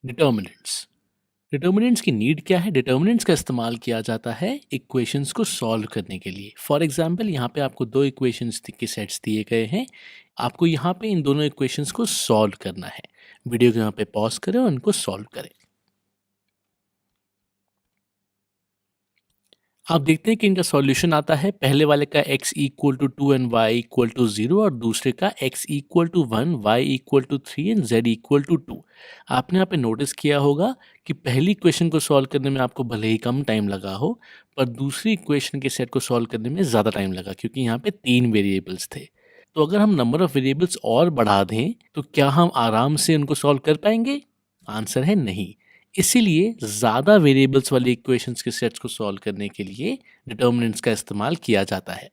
Determinants. Determinants की need क्या है? डिटर्मिनेंट्स का इस्तेमाल किया जाता है इक्वेशंस को सॉल्व करने के लिए। फॉर एग्जांपल यहाँ पे आपको दो इक्वेशंस के सेट्स दिए गए हैं, आपको यहाँ पे इन दोनों इक्वेशंस को सॉल्व करना है। वीडियो को यहाँ पे पॉज करें और इनको सॉल्व करें। आप देखते हैं कि इनका सॉल्यूशन आता है, पहले वाले का x equal to 2 and y equal to 0 और दूसरे का x equal to 1, y equal to 3 and z equal to 2। आपने यहाँ पे नोटिस किया होगा कि पहली इक्वेशन को सॉल्व करने में आपको भले ही कम टाइम लगा हो, पर दूसरी इक्वेशन के सेट को सॉल्व करने में ज़्यादा टाइम लगा, क्योंकि यहाँ पे 3 वेरिएबल्स थे। तो अगर हम नंबर ऑफ वेरिएबल्स और बढ़ा दें तो क्या हम आराम से उनको सॉल्व कर पाएंगे? आंसर है नहीं। इसीलिए ज़्यादा वेरिएबल्स वाली इक्वेशंस के सेट्स को सॉल्व करने के लिए डिटर्मिनेंट्स का इस्तेमाल किया जाता है।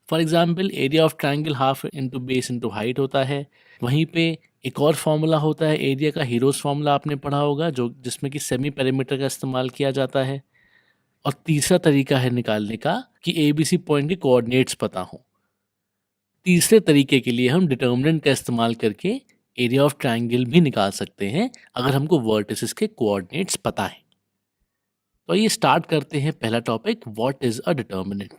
For example area of triangle half into base into height होता है। वहीं पे एक और फॉर्मूला होता है एरिया का, हीरोज फॉर्मूला आपने पढ़ा होगा, जो जिसमें कि सेमी पेरीमीटर का इस्तेमाल किया जाता है। और तीसरा तरीका है निकालने का कि ABC पॉइंट के कोऑर्डिनेट्स पता हो। तीसरे तरीके के लिए हम डिटर्मिनेंट का इस्तेमाल करके एरिया ऑफ ट्रायंगल भी निकाल सकते हैं अगर हमको वर्टिसेस के कोऑर्डिनेट्स पता है। तो ये स्टार्ट करते हैं पहला topic, what is a determinant.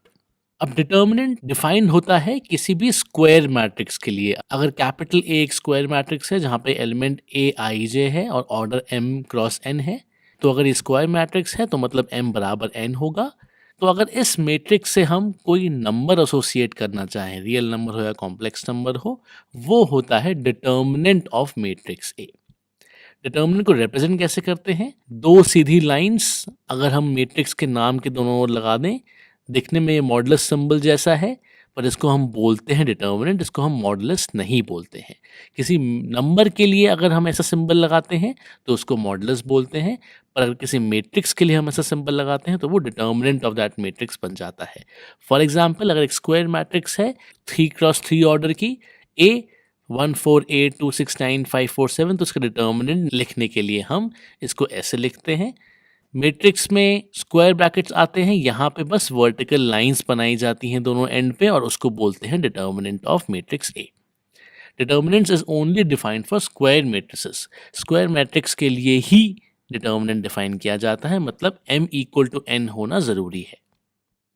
अब डिटर्मिनेंट डिफाइंड होता है किसी भी स्क्वायर मैट्रिक्स के लिए। अगर कैपिटल ए एक स्क्वायर मैट्रिक्स है जहाँ पे एलिमेंट ए आई जे है और ऑर्डर m क्रॉस n है, तो अगर ये स्क्वायर मैट्रिक्स है तो मतलब m बराबर n होगा। तो अगर इस मैट्रिक्स से हम कोई नंबर एसोसिएट करना चाहें, रियल नंबर हो या कॉम्प्लेक्स नंबर हो, वो होता है determinant of matrix A. Determinant को रिप्रेजेंट कैसे करते हैं? दो सीधी लाइंस अगर हम मैट्रिक्स के नाम के दोनों ओर लगा दें, दिखने में ये मॉडुलस सिंबल जैसा है, पर इसको हम बोलते हैं डिटर्मिनेंट, इसको हम मॉडुलस नहीं बोलते हैं। किसी नंबर के लिए अगर हम ऐसा सिंबल लगाते हैं तो उसको मॉडुलस बोलते हैं, पर अगर किसी मैट्रिक्स के लिए हम ऐसा सिंबल लगाते हैं तो वो डिटर्मिनेंट ऑफ दैट मैट्रिक्स बन जाता है। फॉर एग्जाम्पल अगर एक स्क्वायर मैट्रिक्स है 3x3 ऑर्डर की, ए 1 4 8 2 6 9 5 4 7, तो उसका डिटर्मिनेंट लिखने के लिए हम इसको ऐसे लिखते हैं। मैट्रिक्स में स्क्वायर ब्रैकेट्स आते हैं, यहाँ पे बस वर्टिकल लाइंस बनाई जाती हैं दोनों एंड पे, और उसको बोलते हैं determinant of matrix A. Determinants is only defined for square matrices. Square matrix के लिए ही डिटर्मिनेंट डिफाइन किया जाता है, मतलब m इक्वल टू n होना ज़रूरी है।